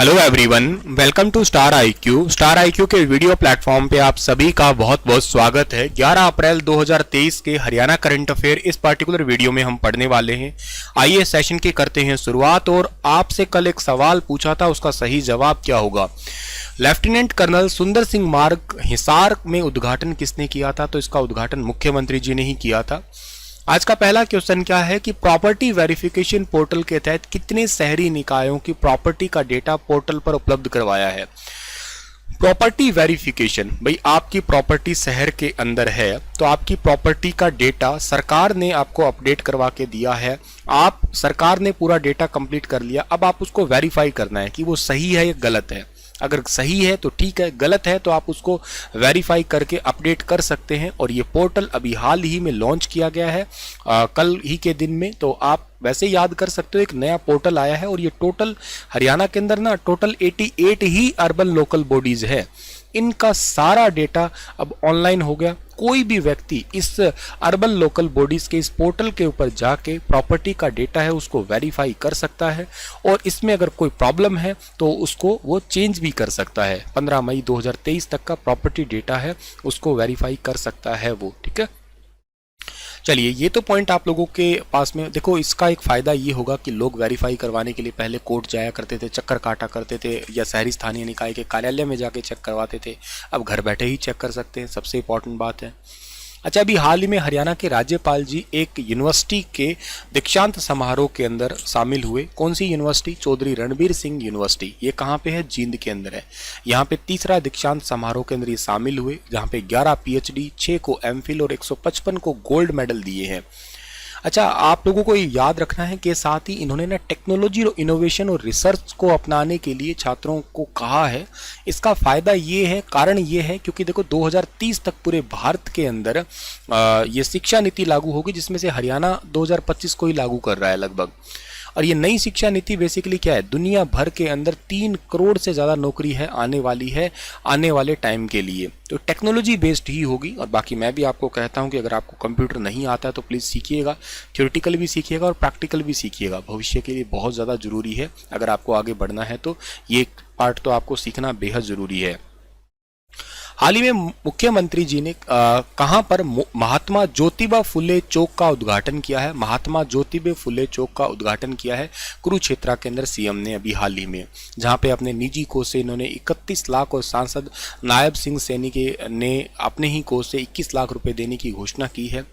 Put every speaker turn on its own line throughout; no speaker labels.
Hello everyone, welcome to star IQ. Star IQ के video platform पे आप सभी का बहुत बहुत स्वागत है। 11 अप्रैल 2023 के हरियाणा करंट अफेयर इस पर्टिकुलर वीडियो में हम पढ़ने वाले हैं। आइए सेशन की करते हैं शुरुआत। और आपसे कल एक सवाल पूछा था, उसका सही जवाब क्या होगा। लेफ्टिनेंट कर्नल सुंदर सिंह मार्ग हिसार में उद्घाटन किसने किया था? तो इसका उद्घाटन मुख्यमंत्री जी ने ही किया था। आज का पहला क्वेश्चन क्या है कि प्रॉपर्टी वेरिफिकेशन पोर्टल के तहत कितने शहरी निकायों की प्रॉपर्टी का डेटा पोर्टल पर उपलब्ध करवाया है। प्रॉपर्टी वेरिफिकेशन, भाई आपकी प्रॉपर्टी शहर के अंदर है तो आपकी प्रॉपर्टी का डेटा सरकार ने आपको अपडेट करवा के दिया है। सरकार ने पूरा डेटा कंप्लीट कर लिया, अब आप उसको वेरीफाई करना है कि वो सही है या गलत है। अगर सही है तो ठीक है, गलत है तो आप उसको वेरीफाई करके अपडेट कर सकते हैं। और ये पोर्टल अभी हाल ही में लॉन्च किया गया है, कल ही के दिन में। तो आप वैसे याद कर सकते हो, एक नया पोर्टल आया है और ये टोटल हरियाणा के अंदर ना टोटल 88 ही अर्बन लोकल बॉडीज है। इनका सारा डेटा अब ऑनलाइन हो गया। कोई भी व्यक्ति इस अर्बन लोकल बॉडीज के इस पोर्टल के ऊपर जाके प्रॉपर्टी का डेटा है उसको वेरीफाई कर सकता है। और इसमें अगर कोई प्रॉब्लम है तो उसको वो चेंज भी कर सकता है। 15 मई 2023 तक का प्रॉपर्टी डेटा है, उसको वेरीफाई कर सकता है वो, ठीक है। चलिए, ये तो पॉइंट आप लोगों के पास में। देखो, इसका एक फ़ायदा ये होगा कि लोग वेरीफाई करवाने के लिए पहले कोर्ट जाया करते थे, चक्कर काटा करते थे, या शहरी स्थानीय निकाय के कार्यालय में जाके चेक करवाते थे। अब घर बैठे ही चेक कर सकते हैं, सबसे इम्पॉर्टेंट बात है। अच्छा, अभी हाल ही में हरियाणा के राज्यपाल जी एक यूनिवर्सिटी के दीक्षांत समारोह के अंदर शामिल हुए। कौन सी यूनिवर्सिटी? चौधरी रणबीर सिंह यूनिवर्सिटी। ये कहाँ पे है? जींद के अंदर है। यहाँ पे तीसरा दीक्षांत समारोह के अंदर ये शामिल हुए, जहाँ पे 11 पीएचडी, 6 को एमफिल और 155 को गोल्ड मेडल दिए हैं। अच्छा, आप लोगों को याद रखना है कि साथ ही इन्होंने ना टेक्नोलॉजी और इनोवेशन और रिसर्च को अपनाने के लिए छात्रों को कहा है। इसका फायदा ये है, कारण ये है क्योंकि देखो 2030 तक पूरे भारत के अंदर ये शिक्षा नीति लागू होगी, जिसमें से हरियाणा 2025 को ही लागू कर रहा है लगभग। और ये नई शिक्षा नीति बेसिकली क्या है? दुनिया भर के अंदर 3 करोड़ से ज़्यादा नौकरी है आने वाली है आने वाले टाइम के लिए। तो टेक्नोलॉजी बेस्ड ही होगी। और बाकी मैं भी आपको कहता हूँ कि अगर आपको कंप्यूटर नहीं आता है तो प्लीज़ सीखिएगा, थ्योरेटिकल भी सीखिएगा और प्रैक्टिकल भी सीखिएगा। भविष्य के लिए बहुत ज़्यादा ज़रूरी है। अगर आपको आगे बढ़ना है तो ये पार्ट तो आपको सीखना बेहद ज़रूरी है। हाल ही में मुख्यमंत्री जी ने कहां पर महात्मा ज्योतिबा फुले चौक का उद्घाटन किया है? महात्मा ज्योतिबा फुले चौक का उद्घाटन किया है कुरुक्षेत्र के अंदर सीएम ने अभी हाल ही में, जहां पे अपने निजी कोष से इन्होंने 31 लाख और सांसद नायब सिंह सैनी के ने अपने ही कोष से 21 लाख रुपए देने की घोषणा की है।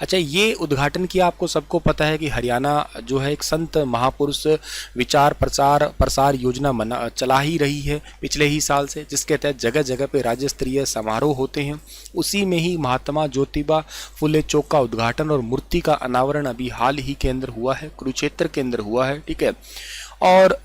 अच्छा, ये उद्घाटन किया, आपको सबको पता है कि हरियाणा जो है एक संत महापुरुष विचार प्रसार योजना चला ही रही है पिछले ही साल से, जिसके तहत जगह जगह पे राज्य स्तरीय समारोह होते हैं। उसी में ही महात्मा ज्योतिबा फुले चौक का उद्घाटन और मूर्ति का अनावरण अभी हाल ही के अंदर हुआ है, कुरुक्षेत्र के अंदर हुआ है, ठीक है। और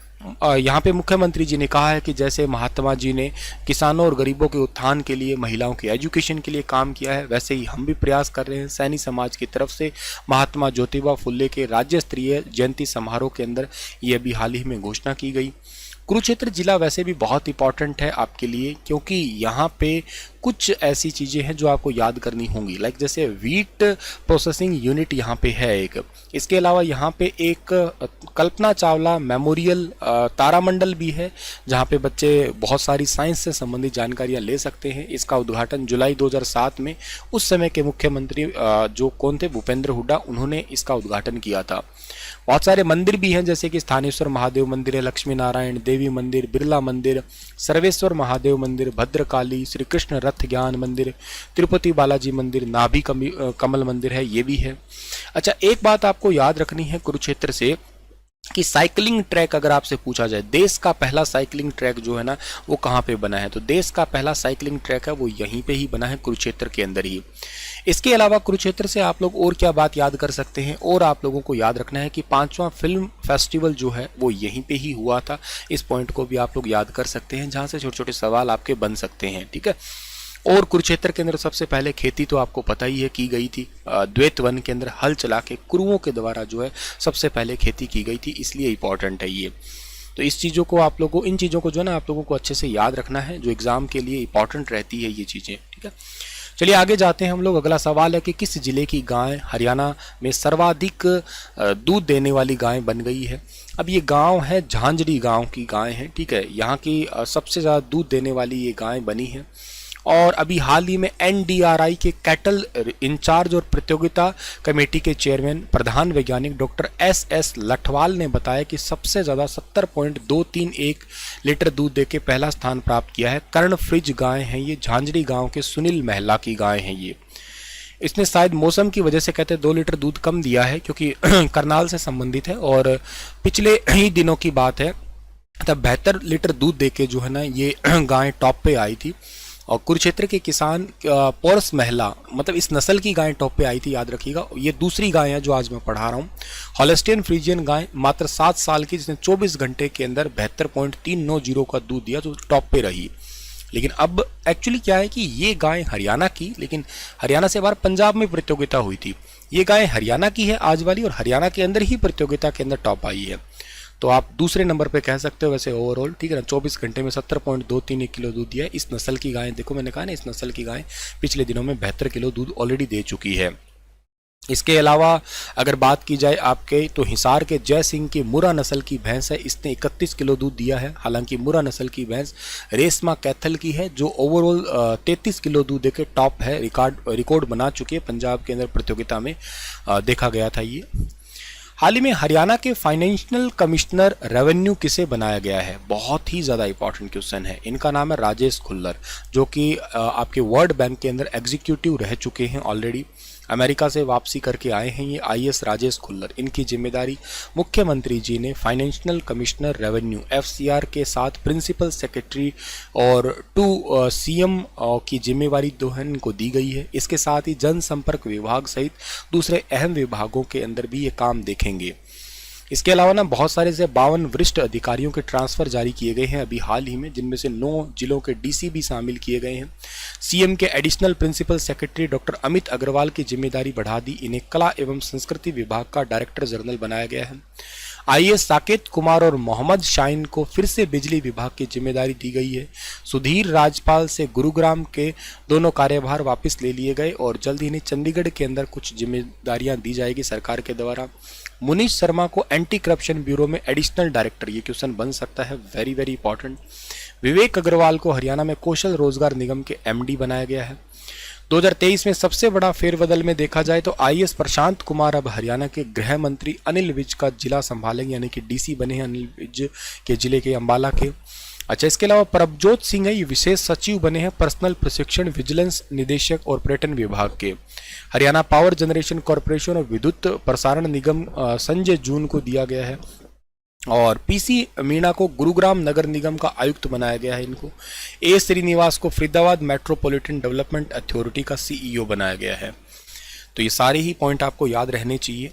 यहाँ पे मुख्यमंत्री जी ने कहा है कि जैसे महात्मा जी ने किसानों और गरीबों के उत्थान के लिए, महिलाओं के एजुकेशन के लिए काम किया है, वैसे ही हम भी प्रयास कर रहे हैं। सैनी समाज की तरफ से महात्मा ज्योतिबा फुले के राज्य स्तरीय जयंती समारोह के अंदर ये अभी हाल ही में घोषणा की गई। कुरुक्षेत्र जिला वैसे भी बहुत इंपॉर्टेंट है आपके लिए, क्योंकि यहाँ पे कुछ ऐसी चीज़ें हैं जो आपको याद करनी होंगी। लाइक जैसे व्हीट प्रोसेसिंग यूनिट यहाँ पे है एक। इसके अलावा यहाँ पे एक कल्पना चावला मेमोरियल तारामंडल भी है, जहाँ पे बच्चे बहुत सारी साइंस से संबंधित जानकारियाँ ले सकते हैं। इसका उद्घाटन जुलाई 2007 में उस समय के मुख्यमंत्री जो कौन थे, भूपेंद्र हुड्डा, उन्होंने इसका उद्घाटन किया था। बहुत सारे मंदिर भी हैं, जैसे कि स्थानेश्वर महादेव मंदिर है, लक्ष्मी नारायण देवी मंदिर, बिरला मंदिर, सर्वेश्वर महादेव मंदिर, भद्रकाली, श्री कृष्ण रथ ज्ञान मंदिर, तिरुपति बालाजी मंदिर, नाभि कमल मंदिर है, ये भी है। अच्छा, एक बात आपको याद रखनी है कुरुक्षेत्र से कि साइकिलिंग ट्रैक अगर आपसे पूछा जाए, देश का पहला साइकिलिंग ट्रैक जो है ना वो कहाँ पे बना है, तो देश का पहला साइकिलिंग ट्रैक है वो यहीं पे ही बना है, कुरुक्षेत्र के अंदर ही। इसके अलावा कुरुक्षेत्र से आप लोग और क्या बात याद कर सकते हैं? और आप लोगों को याद रखना है कि 5वां फिल्म फेस्टिवल जो है वो यहीं पे ही हुआ था। इस पॉइंट को भी आप लोग याद कर सकते हैं, जहाँ से छोटे छोटे सवाल आपके बन सकते हैं, ठीक है। और कुरुक्षेत्र के अंदर सबसे पहले खेती तो आपको पता ही है की गई थी, द्वैत वन के अंदर हल चला के कुरुओं के द्वारा जो है सबसे पहले खेती की गई थी, इसलिए इंपॉर्टेंट है ये। तो इन चीज़ों को जो है ना आप लोगों को अच्छे से याद रखना है, जो एग्जाम के लिए इंपॉर्टेंट रहती है ये चीज़ें, ठीक है। चलिए आगे जाते हैं हम लोग। अगला सवाल है कि किस जिले की गाय हरियाणा में सर्वाधिक दूध देने वाली गाय बन गई है। अब ये गांव है झांझड़ी गांव की गाय है, ठीक है। यहाँ की सबसे ज़्यादा दूध देने वाली ये गाय बनी है। और अभी हाल ही में एनडीआरआई के कैटल इंचार्ज और प्रतियोगिता कमेटी के चेयरमैन प्रधान वैज्ञानिक डॉक्टर एस लठवाल ने बताया कि सबसे ज़्यादा 70.231 लीटर दूध देके पहला स्थान प्राप्त किया है। कर्ण फ्रिज गाय हैं ये, झांझड़ी गांव के सुनील महिला की गाय हैं ये। इसने शायद मौसम की वजह से कहते हैं 2 लीटर दूध कम दिया है, क्योंकि करनाल से संबंधित है और पिछले ही दिनों की बात है तब 72 लीटर दूध देके जो है ना ये गाय टॉप पे आई थी। और कुरुक्षेत्र के किसान पोरस महिला, मतलब इस नस्ल की गाय टॉप पे आई थी, याद रखिएगा। ये दूसरी गाय है जो आज मैं पढ़ा रहा हूँ, हॉलिस्टियन फ्रीजियन गाय, मात्र 7 साल की, जिसने 24 घंटे के अंदर 72.390 का दूध दिया, जो टॉप पे रही। लेकिन अब एक्चुअली क्या है कि ये गाय हरियाणा की, लेकिन हरियाणा से बाहर पंजाब में प्रतियोगिता हुई थी। ये गाय हरियाणा की है आज वाली, और हरियाणा के अंदर ही प्रतियोगिता के अंदर टॉप आई है। तो आप दूसरे नंबर पे कह सकते हो वैसे ओवरऑल, ठीक है ना। 24 घंटे में 70.231 किलो दूध दिया है। इस नस्ल की गाय, देखो मैंने कहा ना, इस नस्ल की गाय पिछले दिनों में 72 किलो दूध ऑलरेडी दे चुकी है। इसके अलावा अगर बात की जाए आपके, तो हिसार के जय सिंह की मुरा नस्ल की भैंस है, इसने 31 किलो दूध दिया है। हालांकि मुरा नस्ल की भैंस रेशमा कैथल की है, जो ओवरऑल 33 किलो दूध देके टॉप है, रिकॉर्ड बना चुकी है। पंजाब के अंदर प्रतियोगिता में देखा गया था ये। हाल ही में हरियाणा के फाइनेंशियल कमिश्नर रेवेन्यू किसे बनाया गया है? बहुत ही ज़्यादा इंपॉर्टेंट क्वेश्चन है। इनका नाम है राजेश खुल्लर, जो कि आपके वर्ल्ड बैंक के अंदर एग्जीक्यूटिव रह चुके हैं ऑलरेडी। अमेरिका से वापसी करके आए हैं ये आईएएस राजेश खुल्लर। इनकी जिम्मेदारी मुख्यमंत्री जी ने फाइनेंशियल कमिश्नर रेवेन्यू एफसीआर के साथ प्रिंसिपल सेक्रेटरी और 2 सीएम की जिम्मेवारी जो है इनको दी गई है। इसके साथ ही जनसंपर्क विभाग सहित दूसरे अहम विभागों के अंदर भी ये काम देखेंगे। इसके अलावा ना बहुत सारे से 52 वरिष्ठ अधिकारियों के ट्रांसफर जारी किए गए हैं अभी हाल ही में, जिनमें से 9 जिलों के डीसी भी शामिल किए गए हैं। सीएम के additional principal secretary doctor Amit Agarwal की जिम्मेदारी बढ़ा दी। इन्हें कला एवं संस्कृति विभाग का डायरेक्टर जनरल बनाया गया है। आईएएस साकेत कुमार और मोहम्मद शाहीन को फिर से बिजली विभाग की जिम्मेदारी दी गई है। सुधीर राजपाल से गुरुग्राम के दोनों कार्यभार वापस ले लिए गए और जल्द ही इन्हें चंडीगढ़ के अंदर कुछ जिम्मेदारियां दी जाएगी सरकार के द्वारा। मुनीश शर्मा को एंटी करप्शन ब्यूरो में एडिशनल डायरेक्टर, ये क्वेश्चन बन सकता है, वेरी वेरी इंपॉर्टेंट। विवेक अग्रवाल को हरियाणा में कौशल रोजगार निगम के एमडी बनाया गया है। 2023 में सबसे बड़ा फेरबदल में देखा जाए तो आईएएस प्रशांत कुमार अब हरियाणा के गृह मंत्री अनिल विज का जिला संभालेंगे, यानी कि डीसी बने हैं अनिल विज के जिले के अंबाला के। अच्छा, इसके अलावा प्रभजोत सिंह है, ये विशेष सचिव बने हैं पर्सनल प्रशिक्षण विजिलेंस निदेशक और पर्यटन विभाग के। हरियाणा पावर जनरेशन कॉरपोरेशन और विद्युत प्रसारण निगम संजय जून को दिया गया है। और पीसी मीणा को गुरुग्राम नगर निगम का आयुक्त बनाया गया है इनको। ए श्रीनिवास को फरीदाबाद मेट्रोपॉलिटन डेवलपमेंट अथॉरिटी का सीईओ बनाया गया है। तो ये सारे ही पॉइंट आपको याद रहने चाहिए।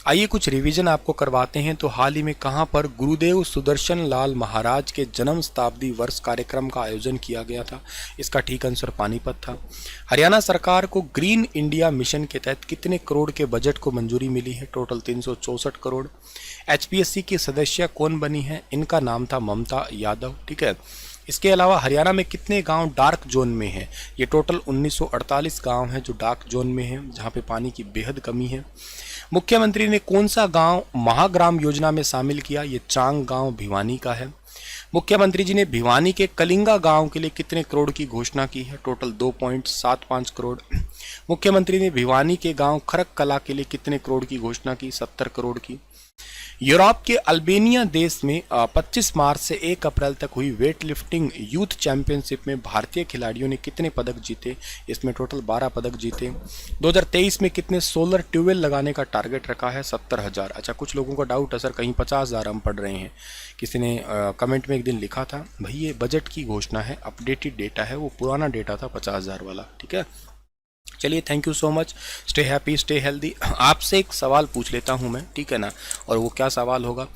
आइए कुछ रिवीजन आपको करवाते हैं। तो हाल ही में कहाँ पर गुरुदेव सुदर्शन लाल महाराज के जन्म शताब्दी वर्ष कार्यक्रम का आयोजन किया गया था? इसका ठीक आंसर पानीपत था। हरियाणा सरकार को ग्रीन इंडिया मिशन के तहत कितने करोड़ के बजट को मंजूरी मिली है? टोटल 364 करोड़। एचपीएससी की सदस्य कौन बनी है? इनका नाम था ममता यादव, ठीक है। इसके अलावा हरियाणा में कितने गांव डार्क जोन में हैं? ये टोटल 1948 गांव हैं जो डार्क जोन में हैं, जहां पे पानी की बेहद कमी है। मुख्यमंत्री ने कौन सा गांव महाग्राम योजना में शामिल किया? ये चांग गांव भिवानी का है। मुख्यमंत्री जी ने भिवानी के कलिंगा गांव के लिए कितने करोड़ की घोषणा की है? टोटल 2.75 करोड़। मुख्यमंत्री ने भिवानी के गांव खरक कला के लिए कितने करोड़ की घोषणा की? 70 करोड़ की। यूरोप के अल्बेनिया देश में 25 मार्च से 1 अप्रैल तक हुई वेट लिफ्टिंग यूथ चैंपियनशिप में भारतीय खिलाड़ियों ने कितने पदक जीते? इसमें टोटल 12 पदक जीते। 2023 में कितने सोलर ट्यूबवेल लगाने का टारगेट रखा है? 70,000। अच्छा, कुछ लोगों का डाउट है सर कहीं 50,000 हम पढ़ रहे हैं। किसी ने कमेंट में एक दिन लिखा था, भाई ये बजट की घोषणा है, अपडेटेड डेटा है, वो पुराना डेटा था 50,000 वाला, ठीक है। चलिए, thank you so much. Stay happy, stay healthy. आपसे एक सवाल पूछ लेता हूं मैं, ठीक है ना? और वो क्या सवाल होगा,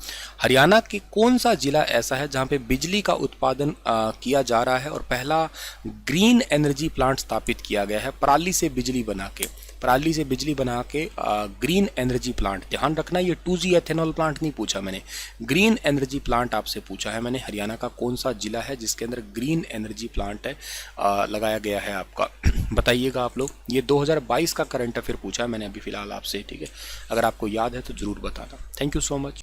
हरियाणा के कौन सा जिला ऐसा है जहां पे बिजली का उत्पादन किया जा रहा है और पहला ग्रीन एनर्जी प्लांट स्थापित किया गया है पराली से बिजली बना के? पराली से बिजली बना के ग्रीन एनर्जी प्लांट, ध्यान रखना ये 2G एथेनॉल प्लांट नहीं पूछा मैंने, ग्रीन एनर्जी प्लांट आपसे पूछा है मैंने। हरियाणा का कौन सा जिला है जिसके अंदर ग्रीन एनर्जी प्लांट है लगाया गया है आपका? बताइएगा आप लोग। ये 2022 का करंट अफेयर पूछा है मैंने अभी फिलहाल आपसे, ठीक है? अगर आपको याद है तो ज़रूर बताना। Thank you so much.